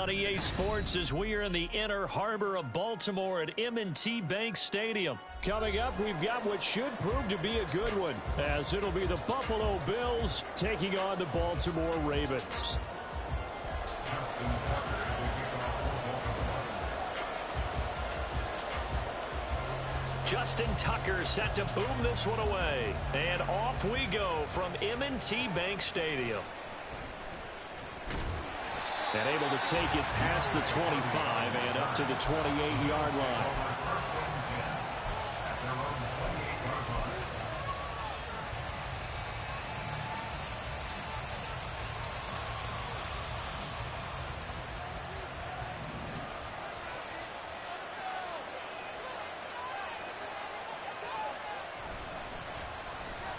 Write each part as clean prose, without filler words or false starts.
on EA Sports as we are in the inner harbor of Baltimore at M&T Bank Stadium. Coming up, we've got what should prove to be a good one, as it'll be the Buffalo Bills taking on the Baltimore Ravens. Justin Tucker set to boom this one away. And off we go from M&T Bank Stadium. And able to take it past the 25 and up to the 28-yard line.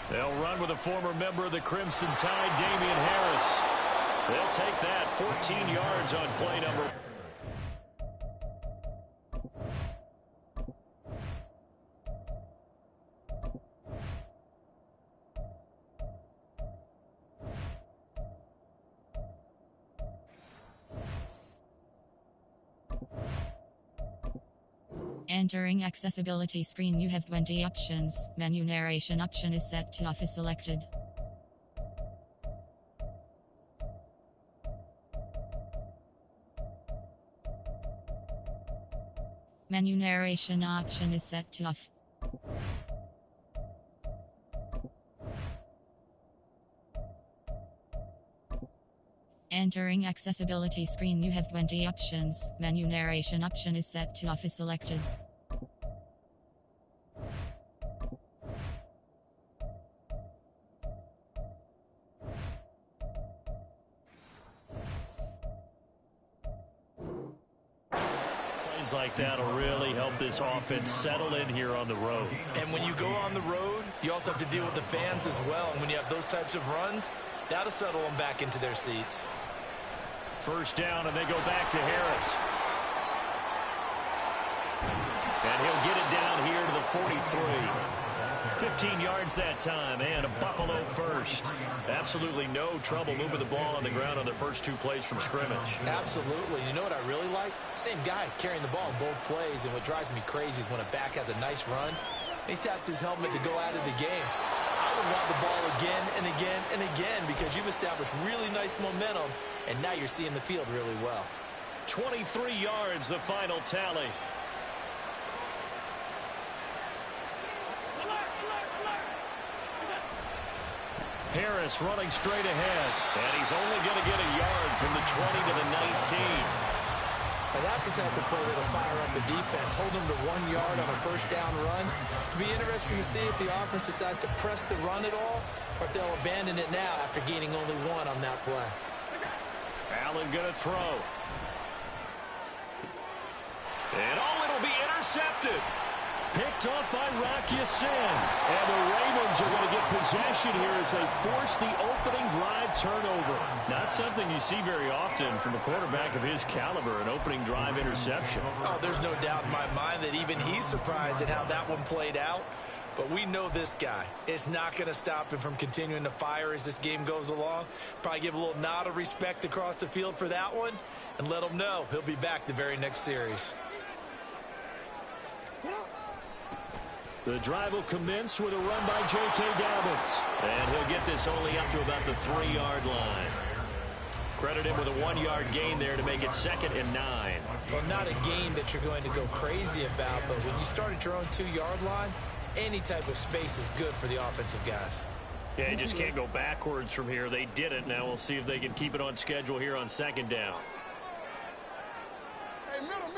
They'll run with a former member of the Crimson Tide, Damian Harris. They'll take that 14 yards on play number. Entering accessibility screen, you have 20 options. Menu narration option is set to off is selected. Menu narration option is set to off. Entering accessibility screen, you have 20 options. Menu narration option is set to off is selected. Like that'll really help this offense settle in here on the road. And when you go on the road, you also have to deal with the fans as well. And when you have those types of runs, that'll settle them back into their seats. First down, and they go back to Harris. And he'll get it down here to the 43. 15 yards that time, and a Buffalo first. Absolutely no trouble moving the ball on the ground on the first two plays from scrimmage. Absolutely. You know what I really like? Same guy carrying the ball in both plays, and what drives me crazy is when a back has a nice run, he taps his helmet to go out of the game. I would want the ball again and again and again because you've established really nice momentum, and now you're seeing the field really well. 23 yards, the final tally. Harris running straight ahead, and he's only going to get a yard from the 20 to the 19. And that's the type of play that'll fire up the defense. Hold them to 1 yard on a first down run. It'll be interesting to see if the offense decides to press the run at all, or if they'll abandon it now after gaining only one on that play. Allen going to throw. And it'll be intercepted. Picked off by Rock Ya-Sin. And the Ravens are going to get possession here as they force the opening drive turnover. Not something you see very often from a quarterback of his caliber, an opening drive interception. Oh, there's no doubt in my mind that even he's surprised at how that one played out. But we know this guy is not going to stop him from continuing to fire as this game goes along. Probably give a little nod of respect across the field for that one and let him know he'll be back the very next series. The drive will commence with a run by J.K. Dobbins. And he'll get this only up to about the 3-yard line. Credit him with a 1-yard gain there to make it 2nd and 9. Well, not a gain that you're going to go crazy about, but when you start at your own 2-yard line, any type of space is good for the offensive guys. Yeah, you just can't go backwards from here. They did it. Now we'll see if they can keep it on schedule here on 2nd down. Hey, middle.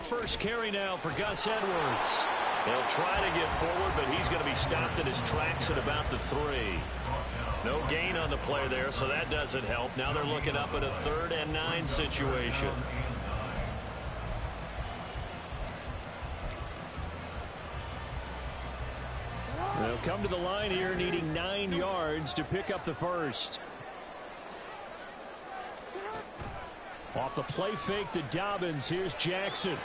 First carry now for Gus Edwards. They'll try to get forward, but he's going to be stopped in his tracks at about the 3. No gain on the play there, so that doesn't help. Now they're looking up at a 3rd and 9 situation. They'll come to the line here needing 9 yards to pick up the first. Off the play fake to Dobbins, here's Jackson.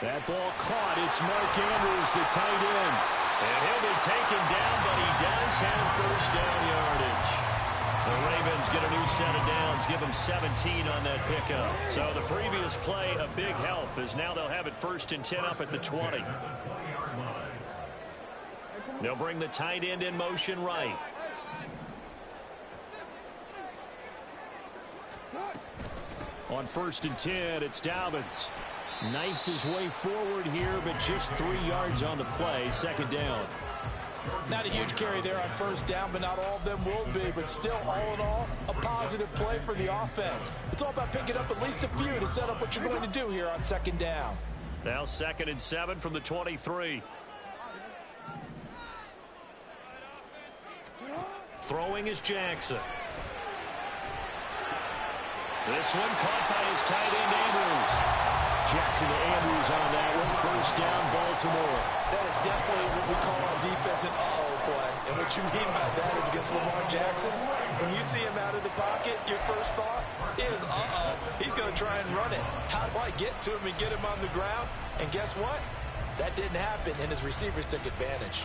That ball caught. It's Mark Andrews, the tight end. And he'll be taken down, but he does have first down yardage. The Ravens get a new set of downs, give them 17 on that pickup. So the previous play, a big help, as now they'll have it 1st and 10 up at the 20. They'll bring the tight end in motion right. On 1st and 10, it's Dobbins. Knifes his way forward here, but just 3 yards on the play. 2nd down. Not a huge carry there on 1st down, but not all of them will be. But still, all in all, a positive play for the offense. It's all about picking up at least a few to set up what you're going to do here on 2nd down. Now 2nd and 7 from the 23. Throwing is Jackson. This one caught by his tight end, Andrews. Jackson to Andrews on that one. 1st down, Baltimore. That is definitely what we call on defense an uh-oh play. And what you mean by that is against Lamar Jackson, when you see him out of the pocket, your first thought is, uh-oh, he's going to try and run it. How do I get to him and get him on the ground? And guess what? That didn't happen, and his receivers took advantage.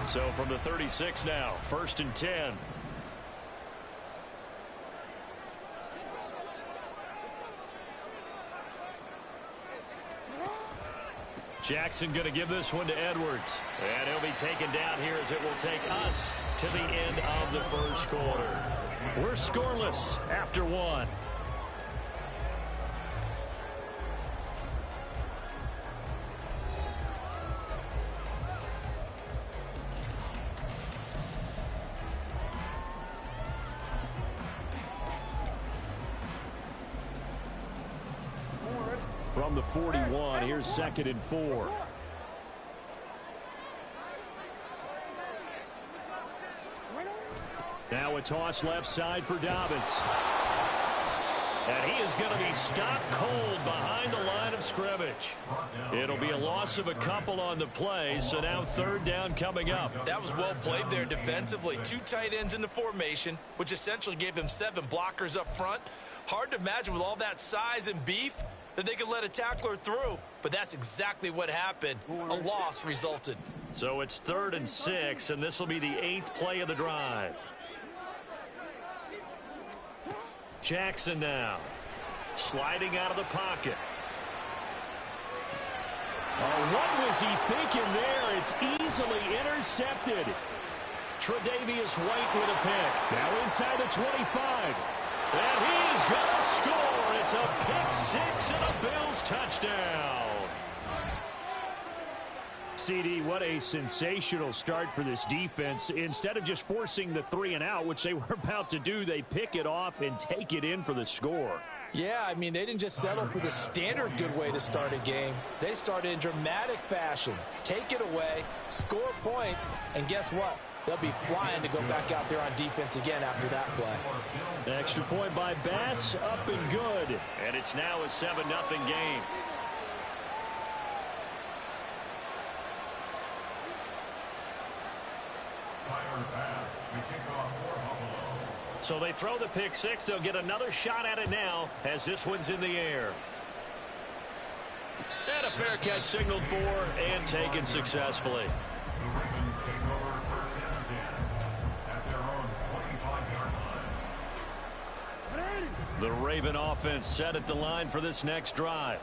So from the 36 now, 1st and 10. Jackson going to give this one to Edwards. And he'll be taken down here as it will take us to the end of the 1st quarter. We're scoreless after 1. From the 41, here's 2nd and 4. Now a toss left side for Dobbins. And he is going to be stopped cold behind the line of scrimmage. It'll be a loss of a couple on the play, so now 3rd down coming up. That was well played there defensively. 2 tight ends in the formation, which essentially gave them 7 blockers up front. Hard to imagine with all that size and beef that they could let a tackler through, but that's exactly what happened. A loss resulted. So it's 3rd and 6, and this will be the 8th play of the drive. Jackson now sliding out of the pocket. Oh, what was he thinking there? It's easily intercepted. Tre'Davious White with a pick. Now inside the 25. And he's going to score. It's a pick 6 and a Bills touchdown. CD, what a sensational start for this defense. Instead of just forcing the 3 and out, which they were about to do, they pick it off and take it in for the score. Yeah, I mean, they didn't just settle for the standard good way to start a game. They started in dramatic fashion. Take it away, score points, and guess what? They'll be flying to go back out there on defense again after that play. Extra point by Bass, up and good. And it's now a 7-0 game. So they throw the pick 6. They'll get another shot at it now as this one's in the air. And a fair catch signaled for and taken successfully. The Raven offense set at the line for this next drive.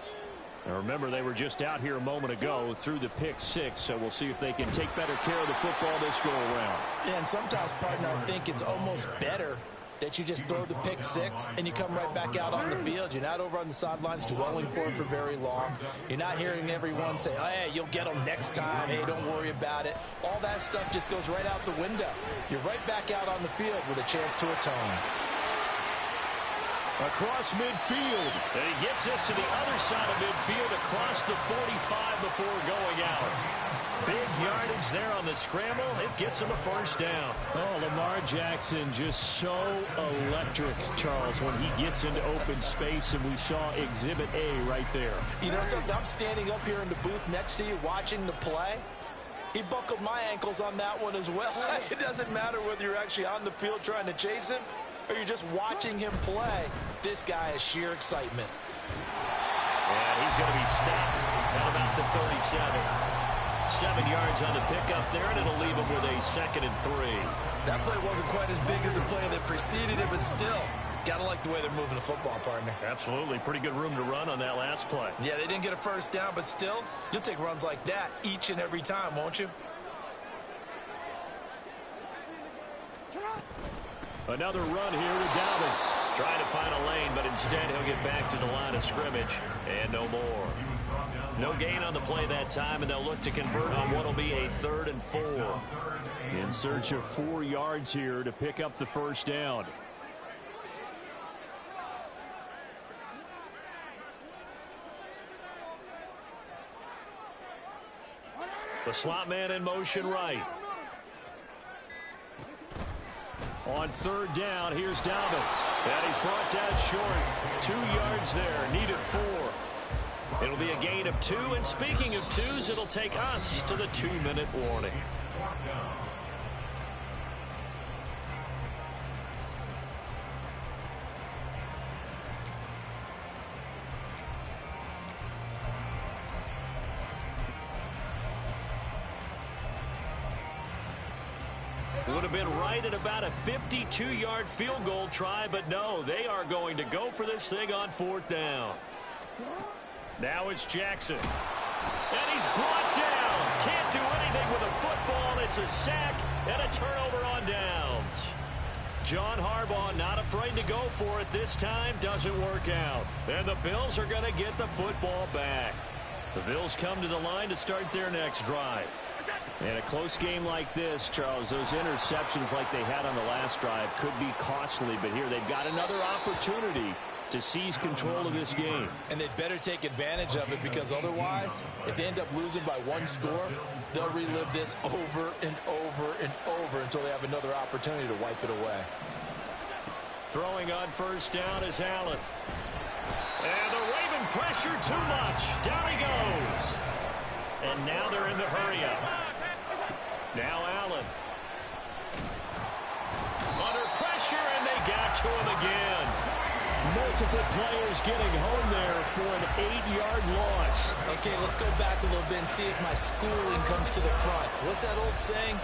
Now remember, they were just out here a moment ago through the pick 6, so we'll see if they can take better care of the football this go around. Yeah, and sometimes, partner, I think it's almost better that you just throw the pick 6 and you come right back out on the field. You're not over on the sidelines dwelling for it for very long. You're not hearing everyone say, oh, hey, you'll get them next time. Hey, don't worry about it. All that stuff just goes right out the window. You're right back out on the field with a chance to atone. Across midfield. And he gets this to the other side of midfield across the 45 before going out. Big yardage there on the scramble. It gets him a first down. Oh, Lamar Jackson just so electric, Charles, when he gets into open space, and we saw Exhibit A right there. You know something? I'm standing up here in the booth next to you watching the play. He buckled my ankles on that one as well. It doesn't matter whether you're actually on the field trying to chase him or you're just watching him play. This guy is sheer excitement. And he's going to be stopped at about the 37. 7 yards on the pickup there, and it'll leave him with a 2nd and 3. That play wasn't quite as big as the play that preceded it, but still, gotta like the way they're moving the football, partner. Absolutely. Pretty good room to run on that last play. Yeah, they didn't get a first down, but still, you'll take runs like that each and every time, won't you? Another run here with Dobbins. Trying to find a lane, but instead he'll get back to the line of scrimmage. And no more. No gain on the play that time, and they'll look to convert on what will be a 3rd and 4. In search of 4 yards here to pick up the first down. The slot man in motion right. On 3rd down, here's Dobbins. And he's brought down short. 2 yards there, needed 4. It'll be a gain of 2, and speaking of 2s, it'll take us to the 2-minute warning. Would have been right at about a 52-yard field goal try, but no, they are going to go for this thing on 4th down. Now it's Jackson. And he's brought down. Can't do anything with a football. It's a sack and a turnover on downs. John Harbaugh not afraid to go for it this time. Doesn't work out. And the Bills are going to get the football back. The Bills come to the line to start their next drive. In a close game like this, Charles, those interceptions like they had on the last drive could be costly, but here they've got another opportunity to seize control of this game. And they'd better take advantage of it, because otherwise, if they end up losing by 1 score, they'll relive this over and over and over until they have another opportunity to wipe it away. Throwing on 1st down is Allen. And the Raven pressure too much. Down he goes. And now they're in the hurry-up. Now Allen. Under pressure, and they got to him again. Multiple players getting home there for an 8-yard loss. Okay, let's go back a little bit and see if my schooling comes to the front. What's that old saying?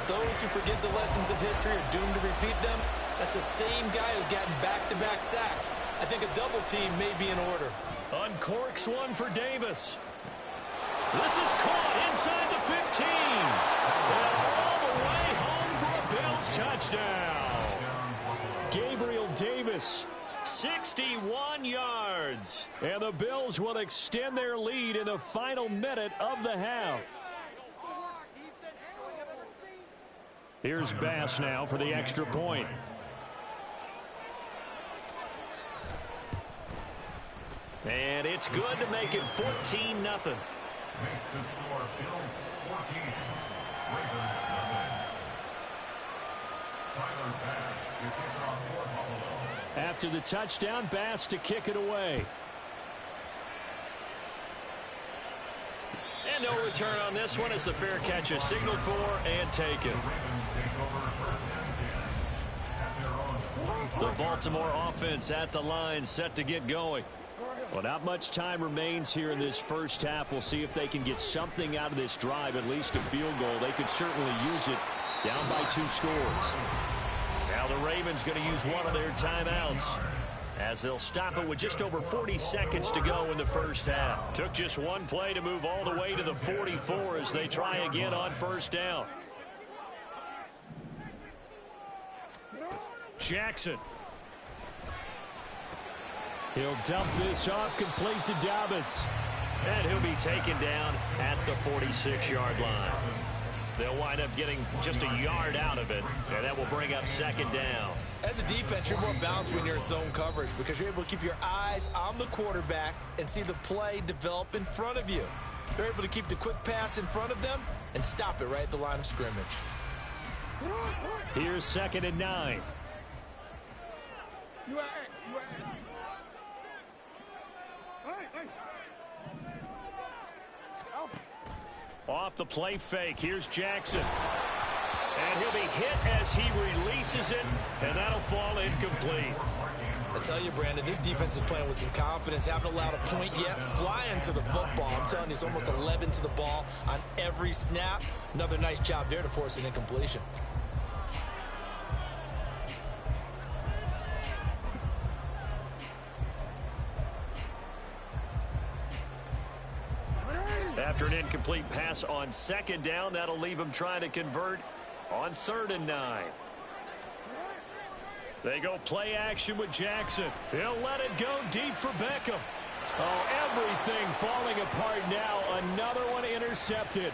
Those who forget the lessons of history are doomed to repeat them. That's the same guy who's gotten back-to-back sacks. I think a double team may be in order. Uncorks one for Davis. This is caught inside the 15. And all the way home for a Bills touchdown. Gabriel Davis. 61 yards. And the Bills will extend their lead in the final minute of the half. Here's Bass now for the extra point. And it's good to make it 14-0. Makes the score Bills 14, Ravens 7. Tyler Bass to kick off for Buffalo. After the touchdown, Bass to kick it away. And no return on this one as the fair catch is signaled for and taken. The Baltimore offense at the line, set to get going. Well, not much time remains here in this first half. We'll see if they can get something out of this drive, at least a field goal. They could certainly use it down by 2 scores. Now the Ravens going to use one of their timeouts as they'll stop it with just over 40 seconds to go in the first half. Took just one play to move all the way to the 44 as they try again on 1st down. Jackson. He'll dump this off, complete to Dobbins. And he'll be taken down at the 46-yard line. They'll wind up getting just a yard out of it, and that will bring up 2nd down. As a defense, you're more balanced when you're in zone coverage because you're able to keep your eyes on the quarterback and see the play develop in front of you. They're able to keep the quick pass in front of them and stop it right at the line of scrimmage. Here's 2nd and 9. Off the play fake, here's Jackson. And he'll be hit as he releases it, and that'll fall incomplete. I tell you, Brandon, this defense is playing with some confidence. Haven't allowed a point yet. Flying to the football. I'm telling you, it's almost 11 to the ball on every snap. Another nice job there to force an incompletion. After an incomplete pass on second down, that'll leave him trying to convert on 3rd and 9. They go play action with Jackson. He'll let it go deep for Beckham. Oh, everything falling apart now. Another one intercepted.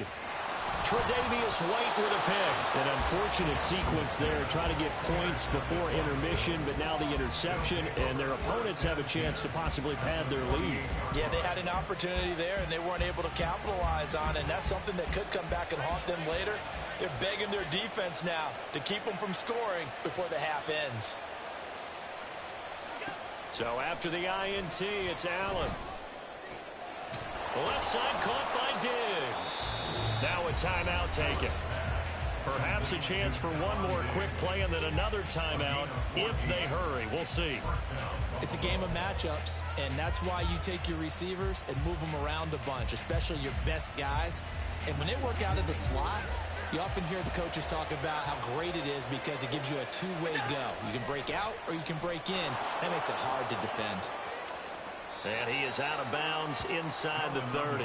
Tre'Davious White with a pick. An unfortunate sequence there, trying to get points before intermission, but now the interception, and their opponents have a chance to possibly pad their lead. Yeah, they had an opportunity there, and they weren't able to capitalize on it, and that's something that could come back and haunt them later. They're begging their defense now to keep them from scoring before the half ends. So after the INT, it's Allen. Left side caught by Diggs. Now a timeout taken. Perhaps a chance for one more quick play and then another timeout if they hurry. We'll see. It's a game of matchups, and that's why you take your receivers and move them around a bunch, especially your best guys. And when they work out of the slot, you often hear the coaches talk about how great it is because it gives you a two-way go. You can break out or you can break in. That makes it hard to defend. And he is out of bounds inside the 30.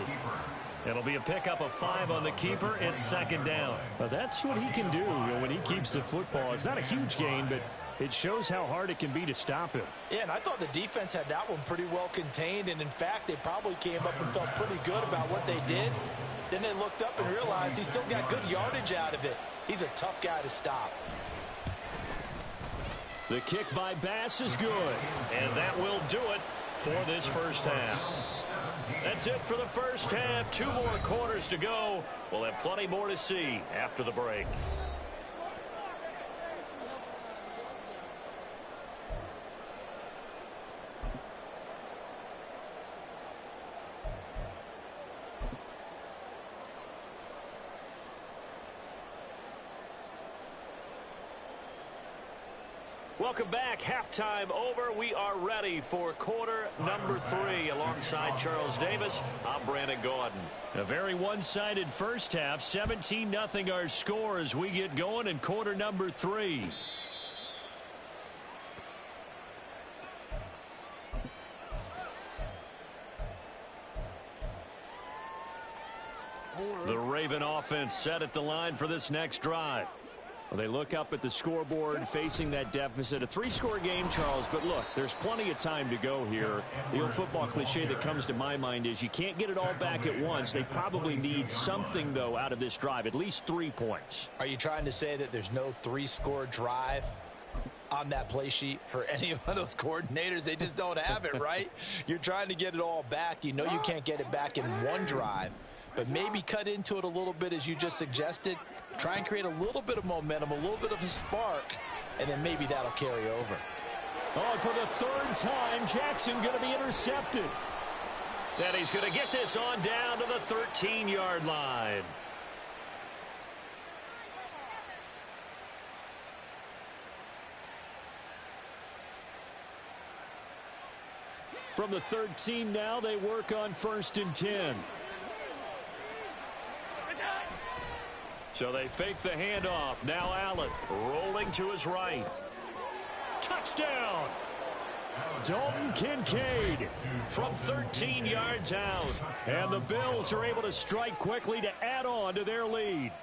It'll be a pickup of 5 on the keeper. It's 2nd down. Well, that's what he can do when he keeps the football. It's not a huge gain, but it shows how hard it can be to stop him. Yeah, and I thought the defense had that one pretty well contained, and in fact, they probably came up and felt pretty good about what they did. Then they looked up and realized he still got good yardage out of it. He's a tough guy to stop. The kick by Bass is good, and that will do it for this first half. That's it for the first half. 2 more quarters to go. We'll have plenty more to see after the break. Welcome back. Halftime over. We are ready for quarter number 3. Alongside Charles Davis, I'm Brandon Gaudin. A very one-sided first half. 17-0 our score as we get going in quarter number 3. The Raven offense set at the line for this next drive. Well, they look up at the scoreboard facing that deficit. A 3-score game, Charles, but look, there's plenty of time to go here. The old football cliche that comes to my mind is you can't get it all back at once. They probably need something, though, out of this drive, at least 3 points. Are you trying to say that there's no 3-score drive on that play sheet for any of those coordinators? They just don't have it, right? You're trying to get it all back. You know you can't get it back in one drive. But maybe cut into it a little bit as you just suggested. Try and create a little bit of momentum, a little bit of a spark, and then maybe that'll carry over. Oh, for the 3rd time, Jackson going to be intercepted. And he's going to get this on down to the 13-yard line. From the 13 now, they work on 1st and 10. So they fake the handoff. Now Allen rolling to his right. Touchdown! Dalton Kincaid From 13 yards out. and the Bills are able to strike quickly to add on to their lead.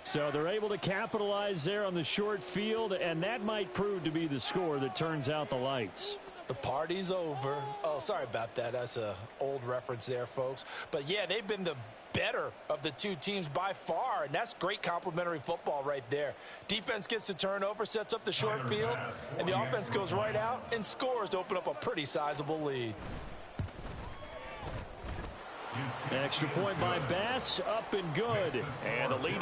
So they're able to capitalize there on the short field, and that might prove to be the score that turns out the lights. The party's over. Oh, sorry about that. That's an old reference there, folks. But, yeah, they've been the better of the 2 teams by far, and that's great complimentary football right there. Defense gets the turnover, sets up the short field, and the offense goes right out and scores to open up a pretty sizable lead. Extra point by Bass, up and good. And the lead